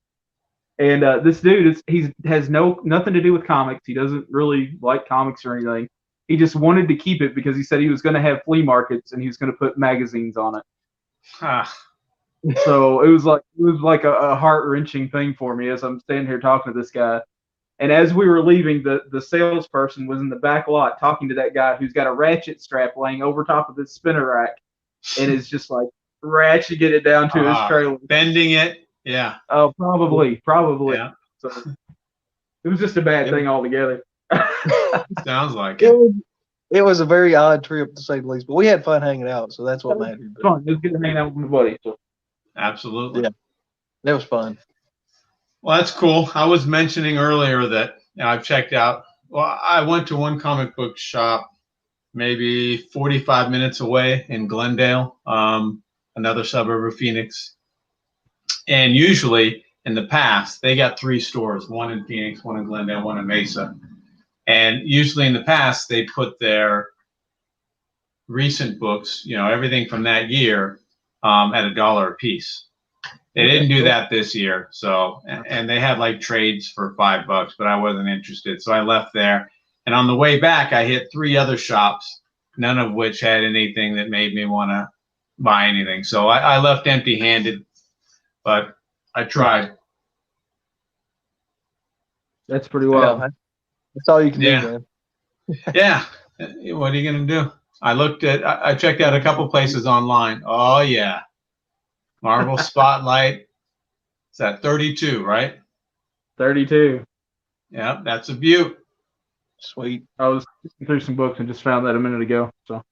And this dude has nothing to do with comics. He doesn't really like comics or anything. He just wanted to keep it because he said he was going to have flea markets and he was going to put magazines on it. Ah. So it was like a heart wrenching thing for me as I'm standing here talking to this guy. And as we were leaving, the salesperson was in the back lot talking to that guy who's got a ratchet strap laying over top of this spinner rack, and is just like ratcheting it down to his trailer, bending it. Yeah. Oh, probably. Yeah. So it was just a bad thing altogether. Sounds like it. It was a very odd trip to say the least, but we had fun hanging out, so that's what mattered. Fun. It was good to hang out with my buddy. So. Absolutely. Yeah, that was fun. Well, that's cool. I was mentioning earlier that I've checked out. Well, I went to one comic book shop maybe 45 minutes away in Glendale, another suburb of Phoenix. And usually in the past, they got 3 stores, one in Phoenix, one in Glendale, one in Mesa. And usually in the past, they put their recent books, everything from that year, at $1 a piece. They didn't do that this year. So, and they had like trades for $5, but I wasn't interested. So I left there. And on the way back, I hit 3 other shops, none of which had anything that made me want to buy anything. So I left empty handed, but I tried. That's pretty well. Yeah, that's all you can do, man. Yeah. What are you going to do? I checked out a couple places online. Oh, yeah. Marvel Spotlight. It's at 32, right? 32. Yeah, that's a beaut. Sweet. I was looking through some books and just found that a minute ago. So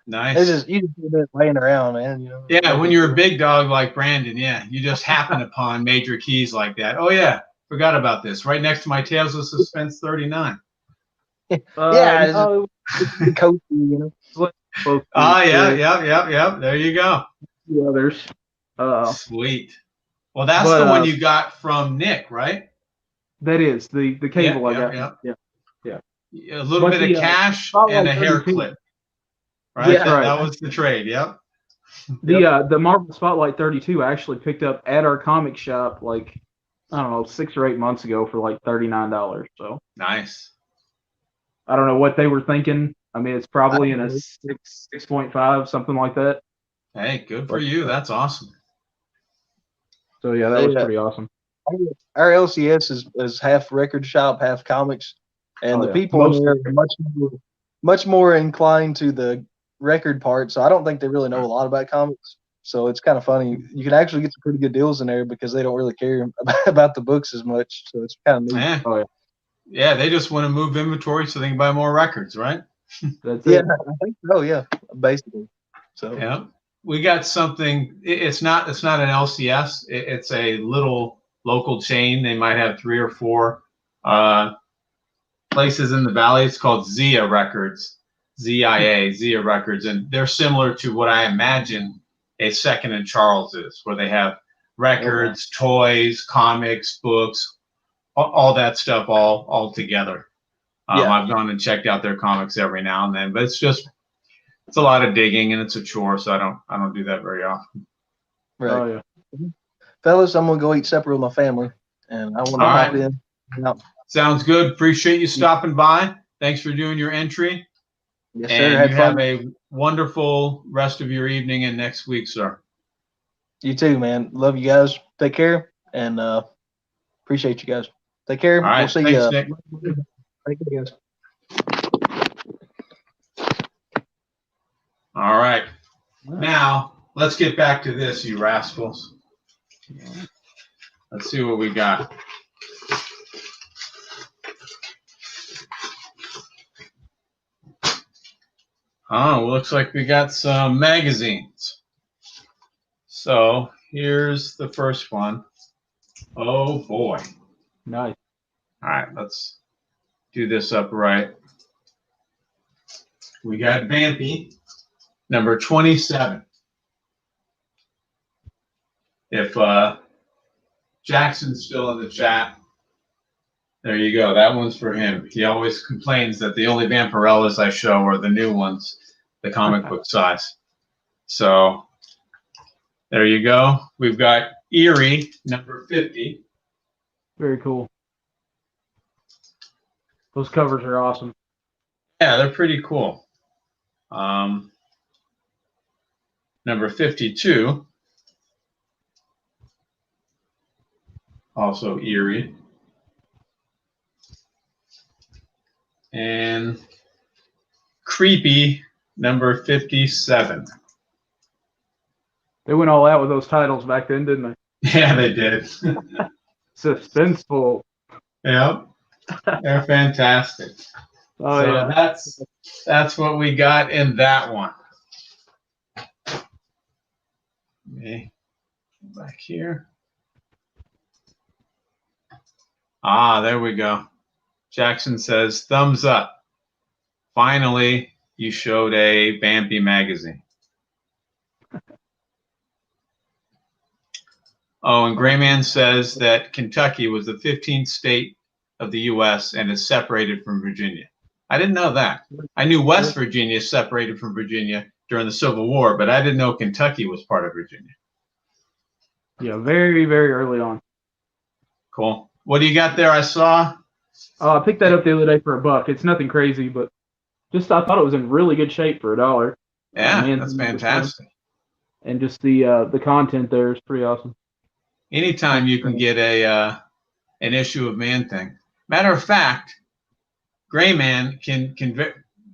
nice. You just do that laying around, man. Yeah, when you're a big dog like Brandon, you just happen upon major keys like that. Oh yeah, forgot about this. Right next to my Tales of Suspense 39. Yeah, it's cozy, Oh yeah. There you go. The others. Sweet. Well, that's the one you got from Nick, right? That is the cable I got. Yeah. A little bit of cash and a hair clip. Right? Yeah, That was the trade. Yep. The Marvel Spotlight 32 I actually picked up at our comic shop like, I don't know, 6 or 8 months ago for like $39. So nice. I don't know what they were thinking. I mean, it's probably in a 6.5, something like that. Hey, good for you. That's awesome. So yeah, that was pretty awesome. Our LCS is half record shop, half comics, and the people in there are much more inclined to the record part. So I don't think they really know a lot about comics. So it's kind of funny. You can actually get some pretty good deals in there because they don't really care about the books as much. So it's kind of neat. Oh, yeah. Yeah, they just want to move inventory so they can buy more records, right? That's it. I think so. Yeah, basically. So yeah, we got something. It's not an LCS. It's a little local chain. They might have 3 or 4 places in the valley. It's called Zia Records, Zia Records, and they're similar to what I imagine a Second and Charles is, where they have records, toys, comics, books, all that stuff all together. I've gone and checked out their comics every now and then, but it's a lot of digging and it's a chore, so I don't do that very often. Right. Oh, yeah. Fellas, I'm gonna go eat supper with my family, and I want to hop in. Yep. Sounds good. Appreciate you stopping by. Thanks for doing your entry. Yes, sir. And you have a wonderful rest of your evening and next week, sir. You too, man. Love you guys. Take care, and appreciate you guys. Take care. All right. We'll see Thanks, you. Nick. Thank you, guys. All right. Now, let's get back to this, you rascals. Let's see what we got. Oh, looks like we got some magazines. So here's the first one. Oh, boy. Nice. All right, let's do this upright. We got Vampy, number 27. If Jackson's still in the chat, there you go. That one's for him. He always complains that the only Vampirellas I show are the new ones. the comic book size. So there you go. We've got Erie, number 50. Very cool. Those covers are awesome. Yeah, they're pretty cool. Number 52, also Erie. And Creepy, number 57. They went all out with those titles back then, didn't they? Yeah, they did. Suspenseful. Yep, they're fantastic. Oh, so yeah. that's what we got in that one. Okay, back here. Ah, there we go. Jackson says, thumbs up. Finally, you showed a Bambi magazine. Oh, and Grayman says that Kentucky was the 15th state of the U.S. and is separated from Virginia. I didn't know that. I knew West Virginia separated from Virginia during the Civil War, but I didn't know Kentucky was part of Virginia. Yeah, very, very early on. Cool. What do you got there? I saw. I picked that up the other day for $1. It's nothing crazy, but I thought it was in really good shape for $1. Yeah, that's fantastic. And just the content there is pretty awesome. Anytime you can get an issue of Man Thing. Matter of fact, Grayman can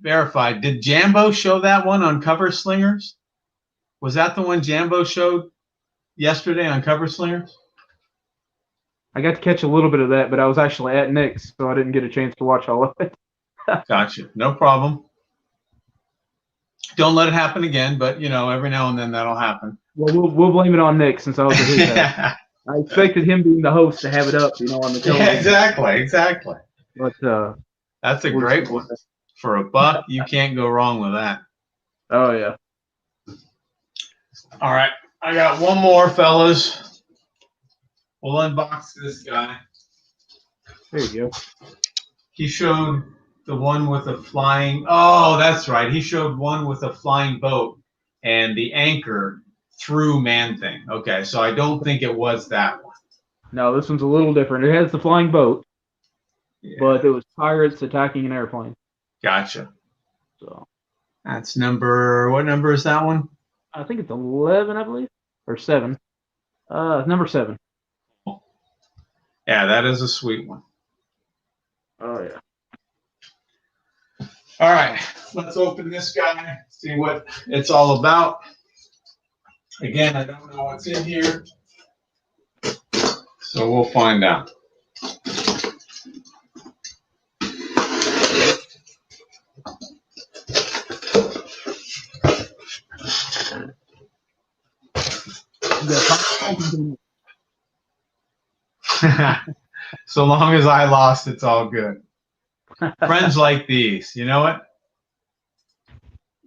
verify. Did Jambo show that one on Cover Slingers? Was that the one Jambo showed yesterday on Cover Slingers? I got to catch a little bit of that, but I was actually at Nick's, so I didn't get a chance to watch all of it. Gotcha. No problem. Don't let it happen again, but every now and then that'll happen. Well, we'll blame it on Nick since I was at his house. I expected him being the host to have it up, on the television. Yeah, exactly. But that's a great one. For $1, you can't go wrong with that. Oh yeah. All right, I got one more, fellas. We'll unbox this guy. There you go. He showed the one with a flying. Oh, that's right. He showed one with a flying boat and the anchor through Man Thing. Okay, so I don't think it was that one. No, this one's a little different. It has the flying boat, but it was pirates attacking an airplane. Gotcha. So that's what number is that one? I think it's 11, I believe, or 7. Number 7. Yeah, that is a sweet one. Oh yeah. All right, let's open this guy, see what it's all about. Again, I don't know what's in here, so we'll find out. So long as I lost, it's all good. Friends like these, you know what?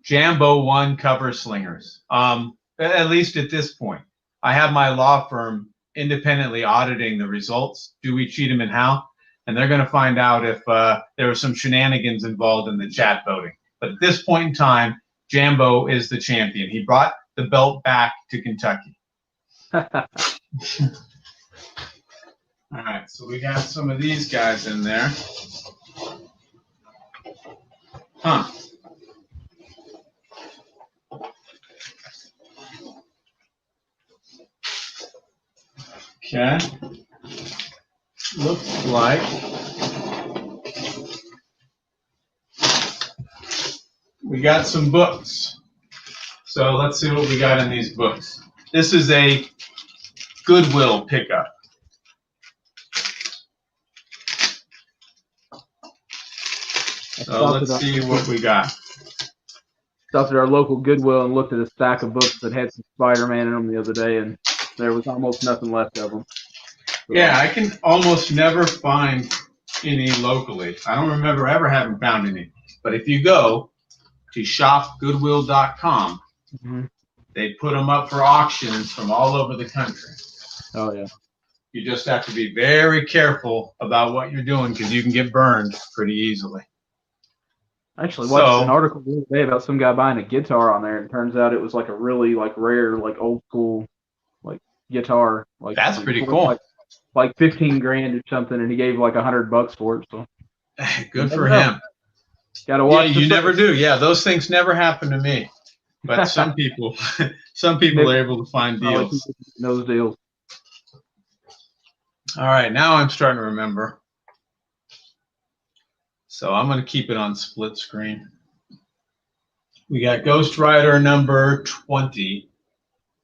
Jambo won Cover Slingers. At least at this point. I have my law firm independently auditing the results. Do we cheat them and how? And they're going to find out if there were some shenanigans involved in the chat voting. But at this point in time, Jambo is the champion. He brought the belt back to Kentucky. All right, so we got some of these guys in there. Huh. Okay. Looks like we got some books. So let's see what we got in these books. This is a Goodwill pickup. So let's see what we got. Stopped at our local Goodwill and looked at a stack of books that had some Spider-Man in them the other day, and there was almost nothing left of them. So, yeah, I can almost never find any locally. I don't remember ever having found any. But if you go to shopgoodwill.com, they put them up for auctions from all over the country. Oh, yeah. You just have to be very careful about what you're doing because you can get burned pretty easily. I actually watched an So article the other day about some guy buying a guitar on there, and it turns out it was like a really like rare, like old school like guitar, that's pretty cool. like 15 grand or something, and he gave like $100 for it. So you Good never for know. him. Gotta Yeah, watch the you never space. do. Yeah, those things never happen to me. But some people, some people are able to find Probably deals. people getting those deals. All right, now I'm starting to remember. So I'm going to keep it on split screen. We got Ghost Rider number 20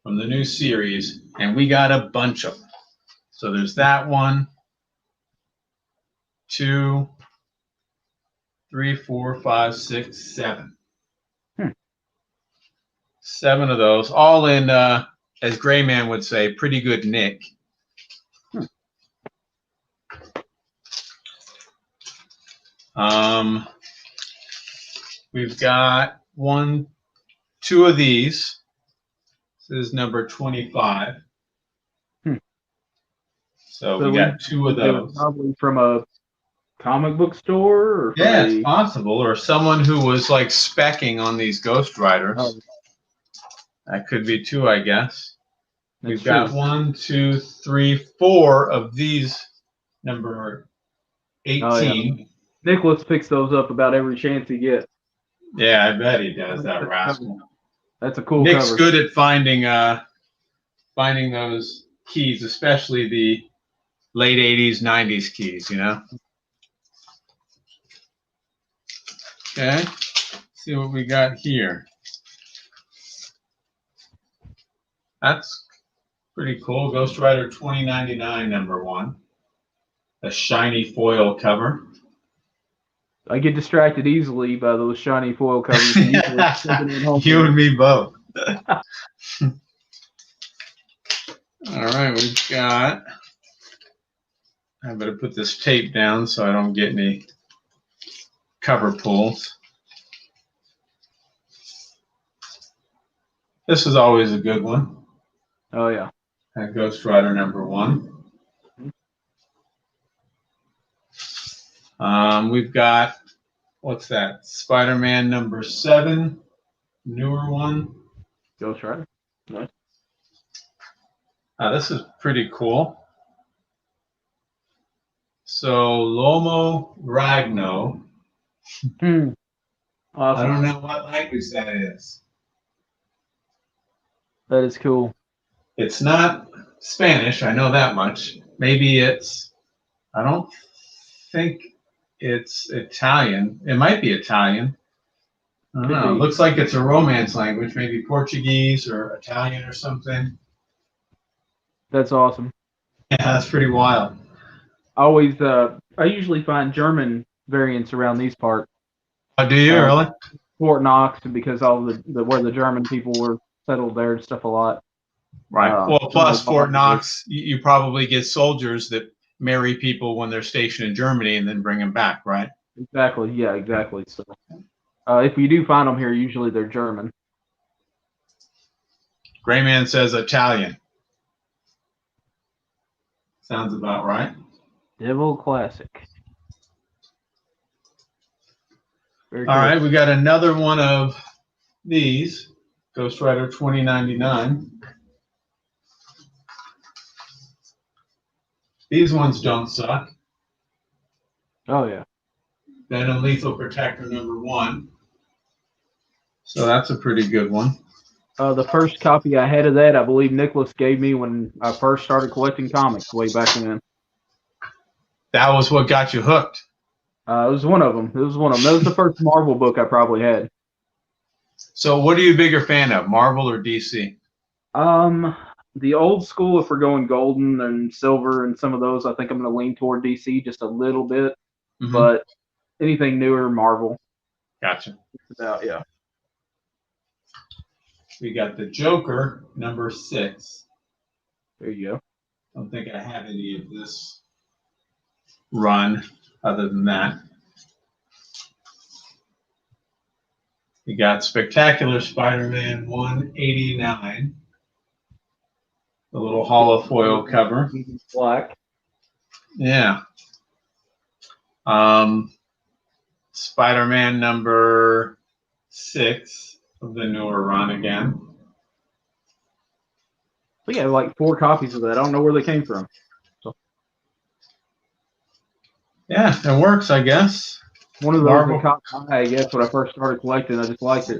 from the new series, and we got a bunch of them. So there's that one, 2, 3, 4, 5, 6, 7. 7 of those, all in, as Gray Man would say, pretty good nick. We've got 1, 2 of these. This is number 25. So we got 2 of those. Probably from a comic book store, or from Yeah, it's possible. Or someone who was like specking on these Ghost Riders. Oh. That could be 2, I guess. We've true. got 1, 2, 3, 4 of these number 18. Oh, yeah. Nicholas picks those up about every chance he gets. Yeah, I bet he does, that rascal. That's a cool Nick's cover. good at finding those keys, especially the late 80s, 90s keys, you know? Okay, see what we got here. That's pretty cool. Ghost Rider 2099 number 1. A shiny foil cover. I get distracted easily by those shiny foil covers. You and me both. All right, we've got. I better put this tape down so I don't get any cover pulls. This is always a good one. Oh, yeah. Ghost Rider number 1. We've got, what's that? Spider-Man number 7, newer one. Ghost Rider. Nice. This is pretty cool. So Lomo Ragno. Awesome. I don't know what language that is. That is cool. It's not Spanish, I know that much. Maybe it's, I don't think it's Italian. It might be Italian. I don't know. It looks like it's a Romance language, maybe Portuguese or Italian or something. That's awesome. Yeah, that's pretty wild. I usually find German variants around these parts. Oh, do you really? Fort Knox, because all the where the German people were settled there and stuff a lot. Right. Well, plus Fort Knox, you probably get soldiers that marry people when they're stationed in Germany and then bring them back, right? Exactly. Yeah, exactly. So, if you do find them here, usually they're German. Gray Man says Italian. Sounds about right. Devil Classic. All right, we got another one of these, Ghost Rider 2099. These ones don't suck. Oh, yeah. Venom Lethal Protector number 1. So that's a pretty good one. The first copy I had of that, I believe Nicholas gave me when I first started collecting comics way back then. That was what got you hooked. It was one of them. That was the first Marvel book I probably had. So what are you a bigger fan of, Marvel or DC? The old school, if we're going golden and silver and some of those, I think I'm going to lean toward DC just a little bit. Mm-hmm. But anything newer, Marvel. Gotcha. Yeah. We got the Joker, number 6. There you go. Don't think I have any of this run other than that. We got Spectacular Spider-Man 189. The little holofoil cover. Black. Yeah. Spider-Man number 6 of the newer run again. We have like 4 copies of that. I don't know where they came from. So. Yeah, it works, I guess. One of those Marvel. that caught my eye, I guess, when I first started collecting. I just liked it.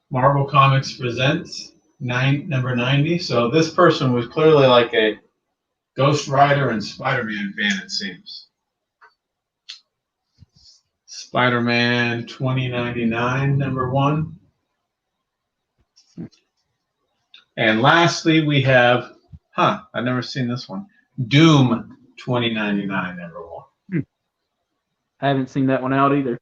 Marvel Comics presents number 90. So this person was clearly like a Ghost Rider and Spider-Man fan, it seems. Spider-Man 2099, number 1. And lastly, we have, I've never seen this one. Doom 2099, number 1. I haven't seen that one out either.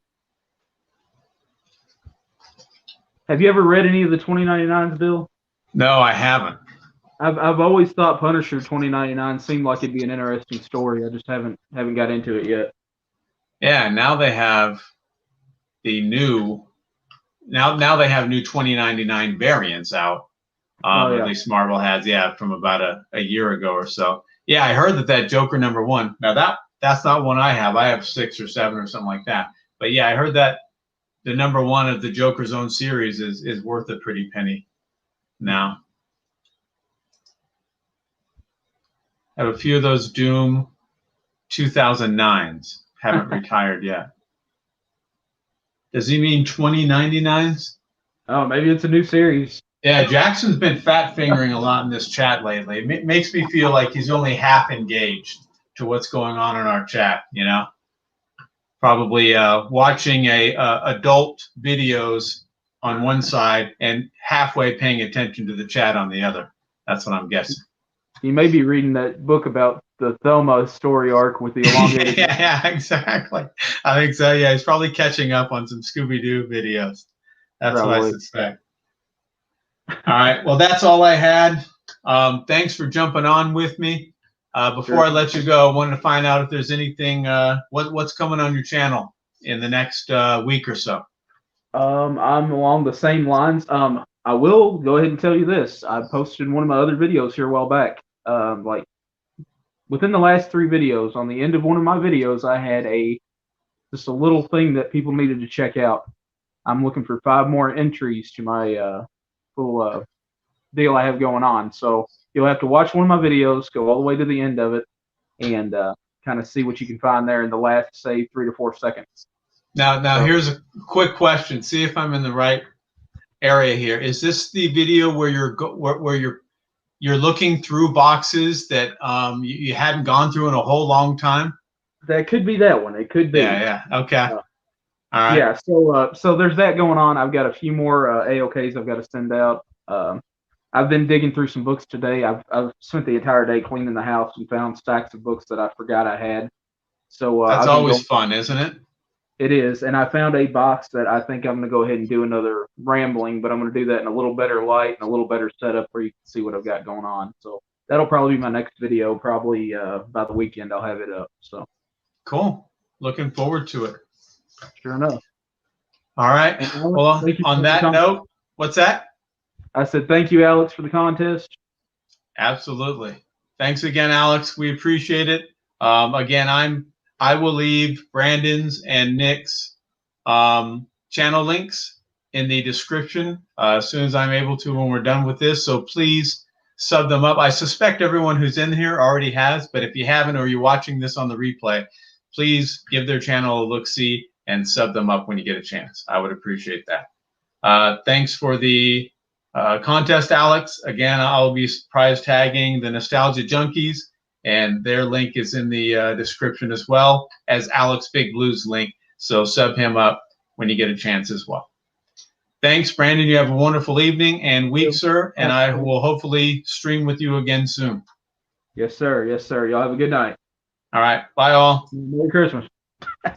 Have you ever read any of the 2099s, Bill? No, I haven't. I've always thought Punisher 2099 seemed like it'd be an interesting story. I just haven't got into it yet. Yeah, now they have the new. Now they have new 2099 variants out. At least Marvel has, from about a year ago or so. Yeah, I heard that Joker number 1. Now that's not one I have. I have 6 or 7 or something like that. But yeah, I heard that the number 1 of the Joker's own series is worth a pretty penny now. I have a few of those Doom 2009s. Haven't retired yet. Does he mean 2099s? Oh, maybe it's a new series. Yeah, Jackson's been fat fingering a lot in this chat lately. It makes me feel like he's only half engaged to what's going on in our chat, you know? Probably watching adult videos on one side and halfway paying attention to the chat on the other. That's what I'm guessing. You may be reading that book about the Thelma story arc with the elongated. yeah, exactly. I think so. Yeah, he's probably catching up on some Scooby-Doo videos. That's what I suspect. All right. Well, that's all I had. Thanks for jumping on with me. Before I let you go, I wanted to find out if there's anything, what's coming on your channel in the next week or so. I'm along the same lines. I will go ahead and tell you this. I posted one of my other videos here a while back. Like within the last 3 videos, on the end of one of my videos, I had just a little thing that people needed to check out. I'm looking for 5 more entries to my little deal I have going on. So you'll have to watch one of my videos, go all the way to the end of it, and kind of see what you can find there in the last, say, 3 to 4 seconds. Now here's a quick question. See if I'm in the right area here. Is this the video where you're looking through boxes that you hadn't gone through in a whole long time? That could be that one. It could be. Yeah. Okay. All right. Yeah. So there's that going on. I've got a few more AOKs I've got to send out. I've been digging through some books today. I've spent the entire day cleaning the house and found stacks of books that I forgot I had. So that's always fun, isn't it? It is, and I found a box that I think I'm going to go ahead and do another rambling, but I'm going to do that in a little better light and a little better setup where you can see what I've got going on. So that'll probably be my next video. Probably by the weekend I'll have it up. So cool. Looking forward to it. Sure enough. All right. Well, on that note, what's that? I said thank you, Alex, for the contest. Absolutely. Thanks again, Alex. We appreciate it. Again, I will leave Brandon's and Nick's channel links in the description as soon as I'm able to when we're done with this. So please sub them up. I suspect everyone who's in here already has, but if you haven't or you're watching this on the replay, please give their channel a look-see and sub them up when you get a chance. I would appreciate that. Thanks for the contest, Alex. Again, I'll be prize tagging the Nostalgia Junkies, and their link is in the description as well as Alex Big Blue's link. So sub him up when you get a chance as well. Thanks, Brandon. You have a wonderful evening and week, sir, and I will hopefully stream with you again soon. Yes, sir. Yes, sir. Y'all have a good night. All right. Bye, all. Merry Christmas.